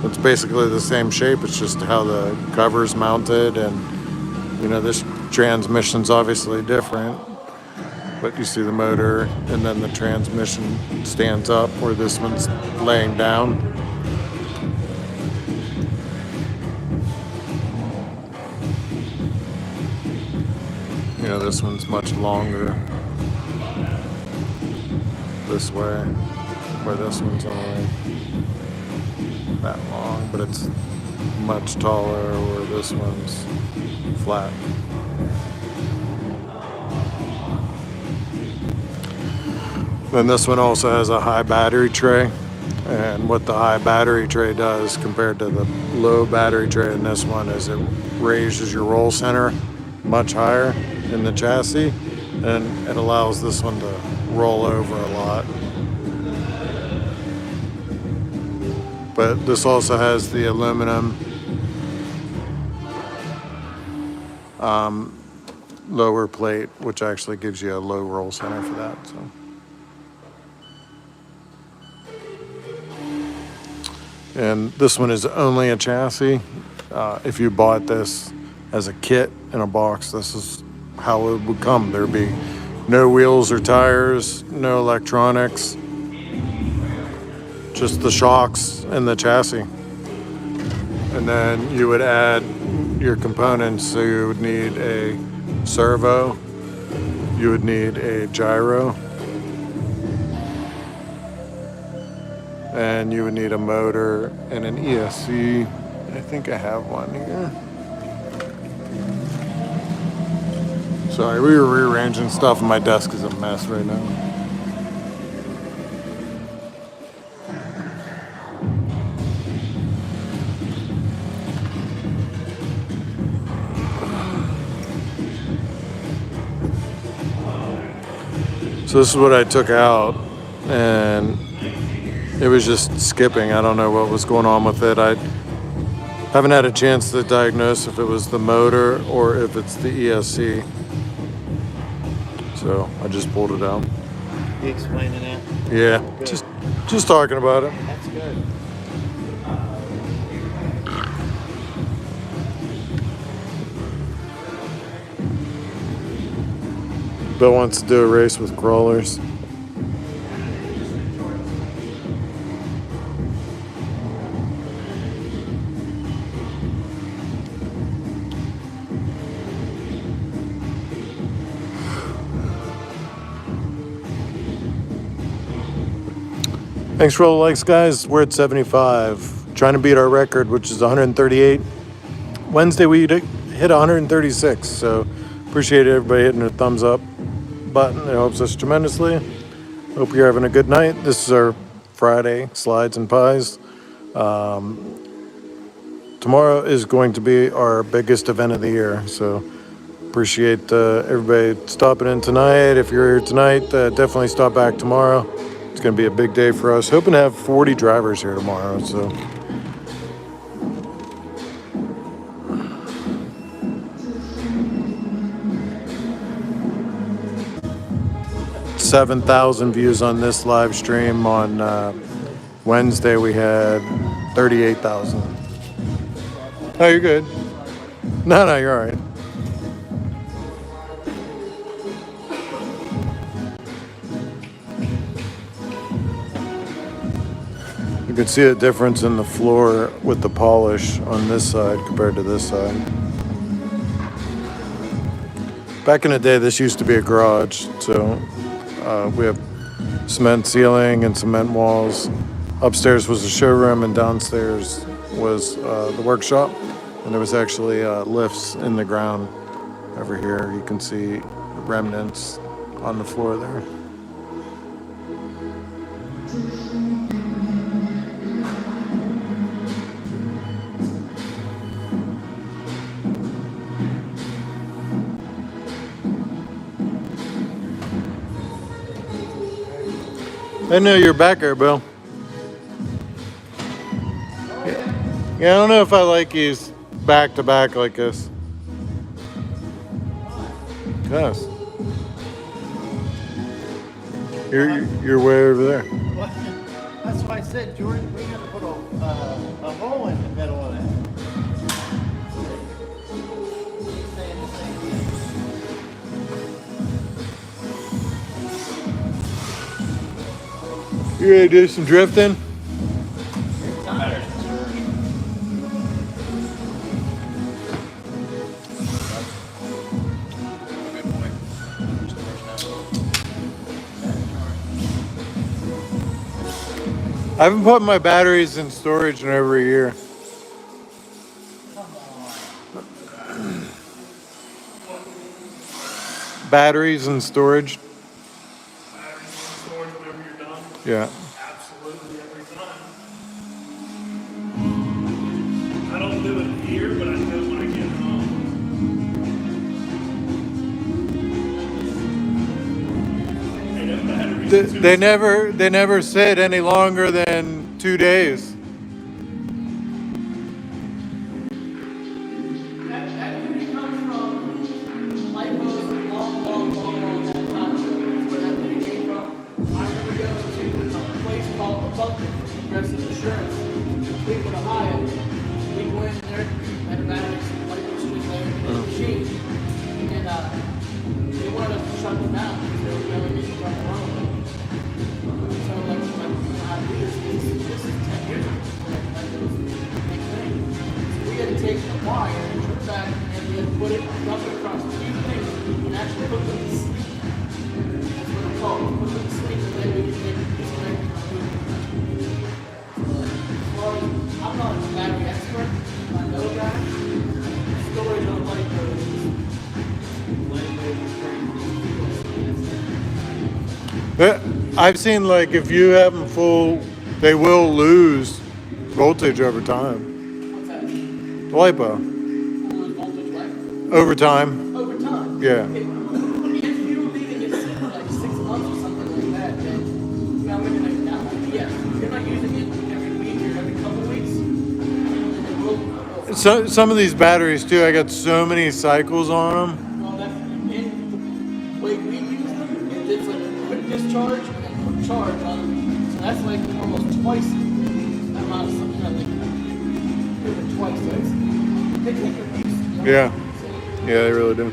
It's basically the same shape. It's just how the cover's mounted, and you know, this transmission's obviously different. But you see the motor, and then the transmission stands up where this one's laying down. You know, this one's much longer this way, where this one's only that long, but it's much taller where this one's flat. Then this one also has a high battery tray, and what the high battery tray does compared to the low battery tray in this one is it raises your roll center much higher in the chassis, and it allows this one to roll over a lot. But this also has the aluminum lower plate, which actually gives you a low roll center for that. So. And this one is only a chassis. If you bought this as a kit in a box, this is how it would come. There'd be no wheels or tires, no electronics, just the shocks and the chassis. And then you would add your components. So you would need a servo, you would need a gyro, and you would need a motor and an ESC. I think I have one here. Sorry, we were rearranging stuff and my desk is a mess right now. So this is what I took out, and it was just skipping. I don't know what was going on with it. I haven't had a chance to diagnose if it was the motor or if it's the ESC. So I just pulled it out. You explaining that? Yeah, Good. just talking about it. That's good. Bill wants to do a race with crawlers. Thanks for all the likes, guys. We're at 75. Trying to beat our record, which is 138. Wednesday, we hit 136. So appreciate everybody hitting their thumbs up button. It helps us tremendously. Hope you're having a good night. This is our Friday Slides and Pies. Tomorrow is going to be our biggest event of the year. So appreciate everybody stopping in tonight. If you're here tonight, definitely stop back tomorrow. It's going to be a big day for us. Hoping to have 40 drivers here tomorrow. So 7,000 views on this live stream. On Wednesday, we had 38,000. Oh, you're good. No, you're all right. You can see a difference in the floor with the polish on this side compared to this side. Back in the day, this used to be a garage, so we have cement ceiling and cement walls. Upstairs was the showroom, and downstairs was the workshop. And there was actually lifts in the ground over here. You can see remnants on the floor there. I know you're back there, Bill. Yeah, I don't know if I like these back to back like this. Yes. You're way over there. That's why I said, Jordan, we got to put a hole in the middle of that. You ready to do some drifting? I haven't put my batteries in storage in over a year. Batteries in storage? Batteries in storage whenever you're done? Yeah. Absolutely every time. I don't do it here, but I do it when I get home. Hey, them batteries They never sit any longer than 2 days. That usually comes from Lycos long time ago. Where that thing came from. I remember going to a place called the Bucket, Progressive Insurance, Cleveland, Ohio. We went in there, had a battery, Lycos was there, and a machine. And they wanted us to shut them down because they were going to shut them down. So like how to do this is 10 years ago. We had to take the wire and turn it back, and we had to put it, dump it across two things, and actually put them to sleep. That's what it's called. Put them to sleep, and then we can make it disconnect. Well, I'm not a battery expert. I know that. Storage on like those. I've seen like if you have them full, they will lose voltage over time. What's that? The lipo Lose voltage, right? over time. Over time. Yeah. If you were leaving it sit for like 6 months or something like that, then you gotta look at it that way. Yeah, if you're not using it every week or every couple weeks, then it will. So some of these batteries too, I got so many cycles on them. Well, that's in the way we use them. It's like a quick discharge and then quick charge on them. So that's like almost twice the amount of something that like do it twice. So it's they take your use. You know? Yeah. So, Yeah, they really do.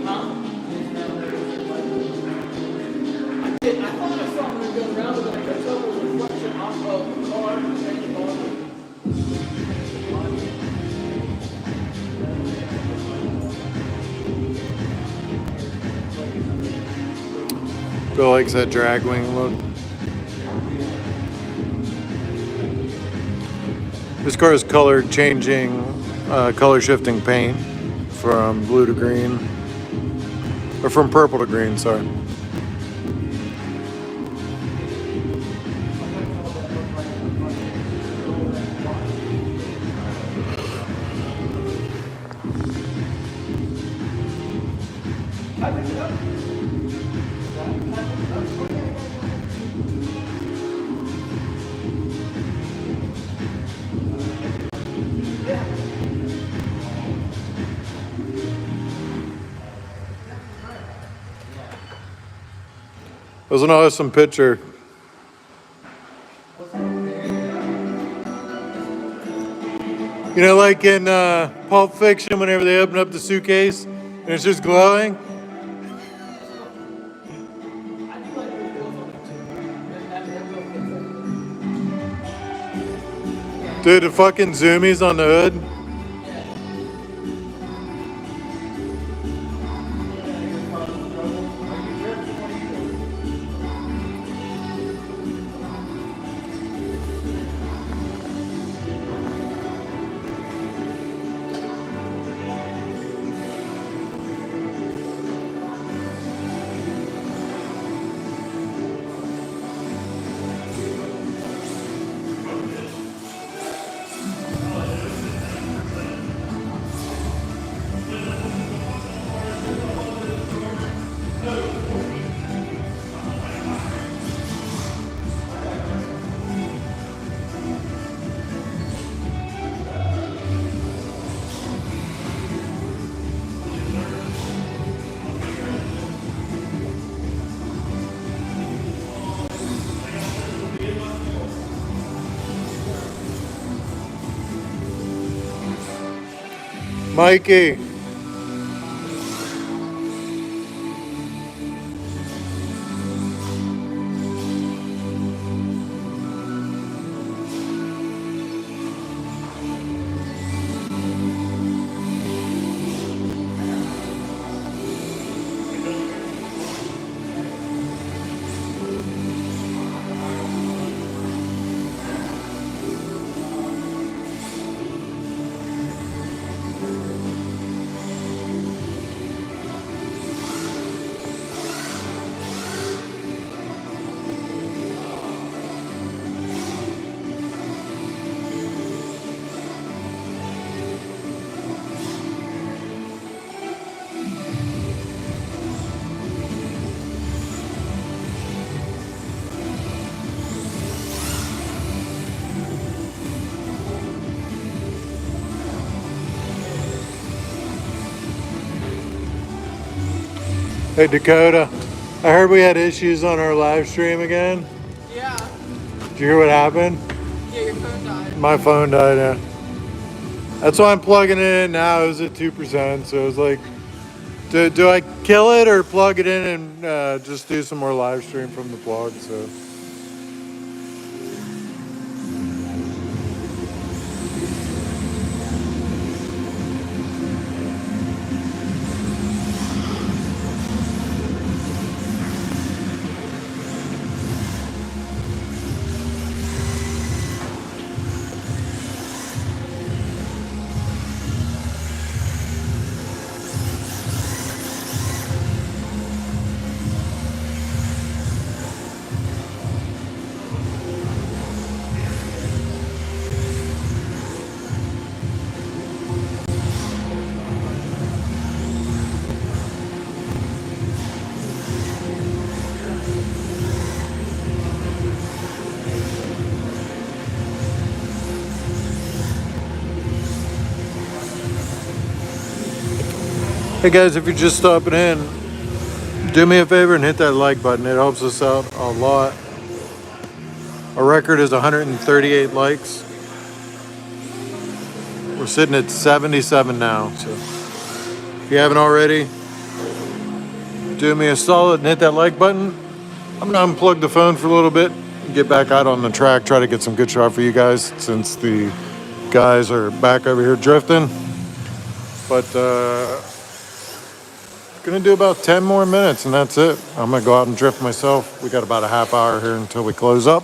huh? I thought I saw one going around, but then I looked over the reflection off of the car and the car. Bill likes that drag wing look. This car is color changing, color shifting paint from blue to green, or from purple to green, sorry. That was an awesome picture. You know, like in Pulp Fiction, whenever they open up the suitcase and it's just glowing. Dude, the fucking zoomies on the hood. Mikey. Hey Dakota, I heard we had issues on our live stream again. Yeah, Did you hear what happened? yeah, your phone died. My phone died. Yeah. That's why I'm plugging it in now. It was at 2%, so it was like, do I kill it or plug it in and just do some more live stream from the plug? So. Hey guys, if you're just stopping in, do me a favor and hit that like button. It helps us out a lot. Our record is 138 likes. We're sitting at 77 now. So if you haven't already, do me a solid and hit that like button. I'm gonna unplug the phone for a little bit and get back out on the track, try to get some good shot for you guys since the guys are back over here drifting. But gonna do about 10 more minutes and that's it. I'm gonna go out and drift myself. We got about a half hour here until we close up.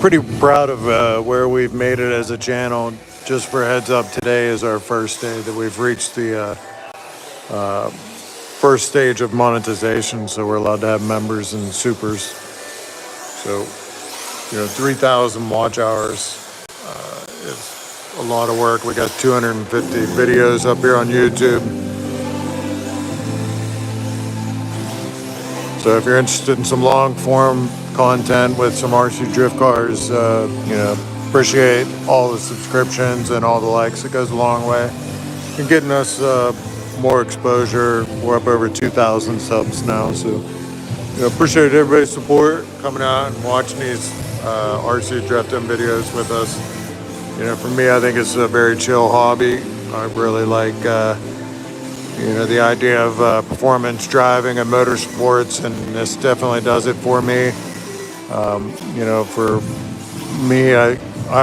Pretty proud of where we've made it as a channel. Just for a heads up, today is our first day that we've reached the first stage of monetization. So we're allowed to have members and supers. So, 3,000 watch hours is a lot of work. We got 250 videos up here on YouTube. So if you're interested in some long form content with some RC drift cars, appreciate all the subscriptions and all the likes. It goes a long way in getting us more exposure. We're up over 2,000 subs now, so appreciate everybody's support coming out and watching these RC drifting videos with us. For me, I think it's a very chill hobby. I really like the idea of performance driving and motorsports, and this definitely does it for me. For me, I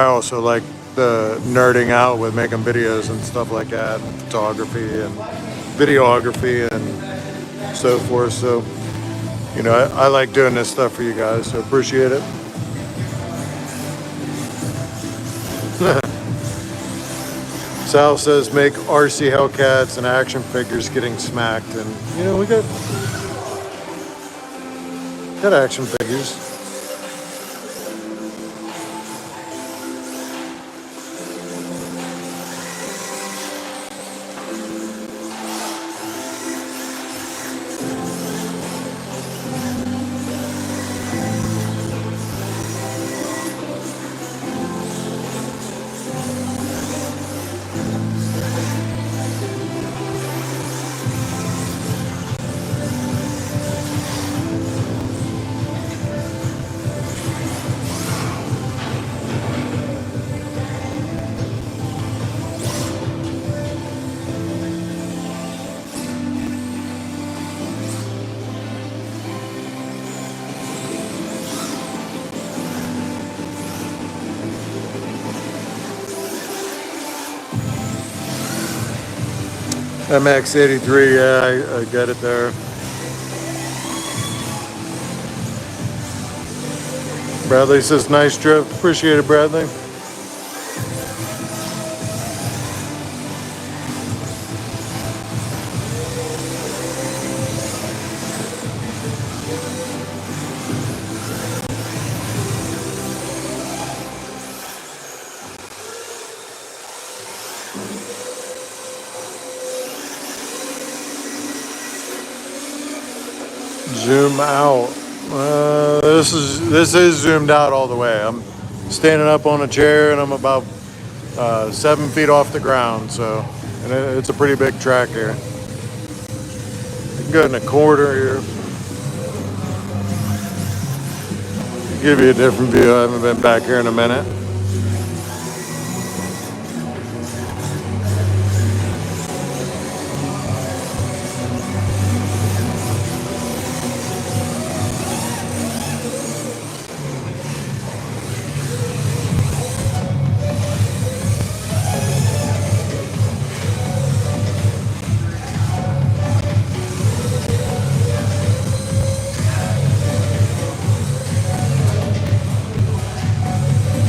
also like the nerding out with making videos and stuff like that, and photography and videography and so forth. So, I like doing this stuff for you guys, so appreciate it. Sal says make RC Hellcats and action figures getting smacked, and we got action figures. MX-83, yeah, I get it there. Bradley says, nice drift. Appreciate it, Bradley. Zoom out. This is zoomed out all the way. I'm standing up on a chair and I'm about 7 feet off the ground, so and it's a pretty big track here. You can go in a quarter here. Give you a different view. I haven't been back here in a minute.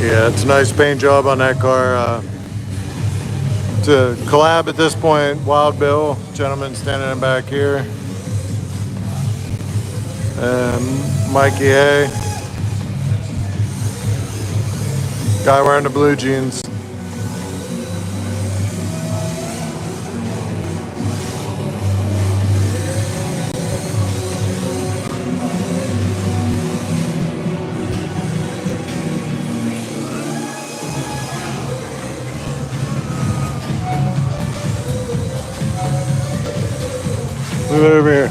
Yeah, it's a nice paint job on that car. To collab at this point, Wild Bill, gentleman standing in back here, and Mikey Hay, guy wearing the blue jeans. Move over here.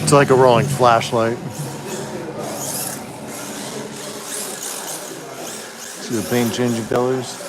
It's like a rolling flashlight. See the paint changing colors?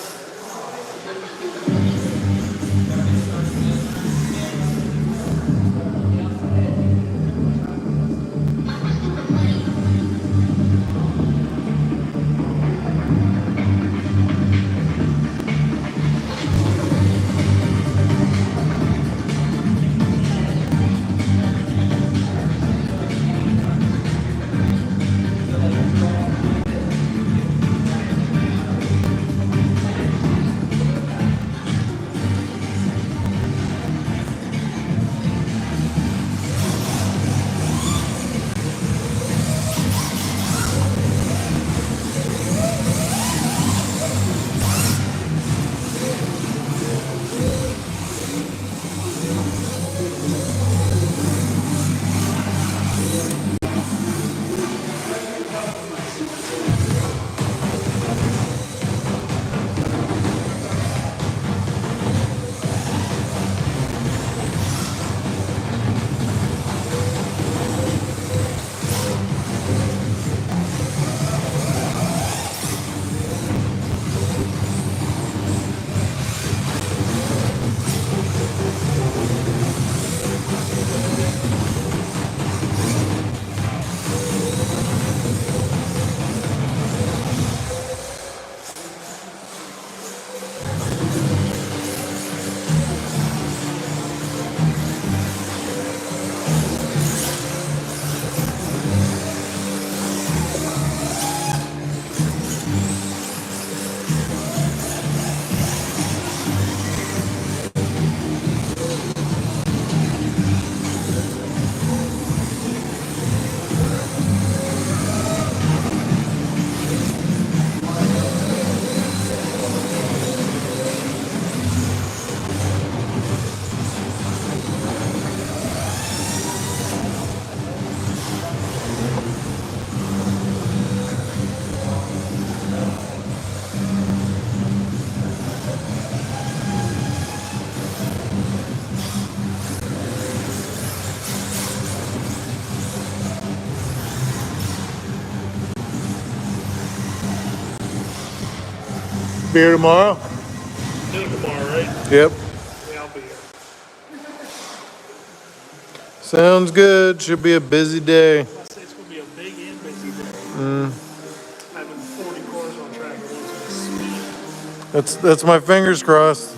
Be here tomorrow? Do it tomorrow, right? Yep. Yeah, I'll be here. Sounds good. Should be a busy day. I say it's gonna be a big and busy day. Having 40 cars on track at once is speed. That's my fingers crossed.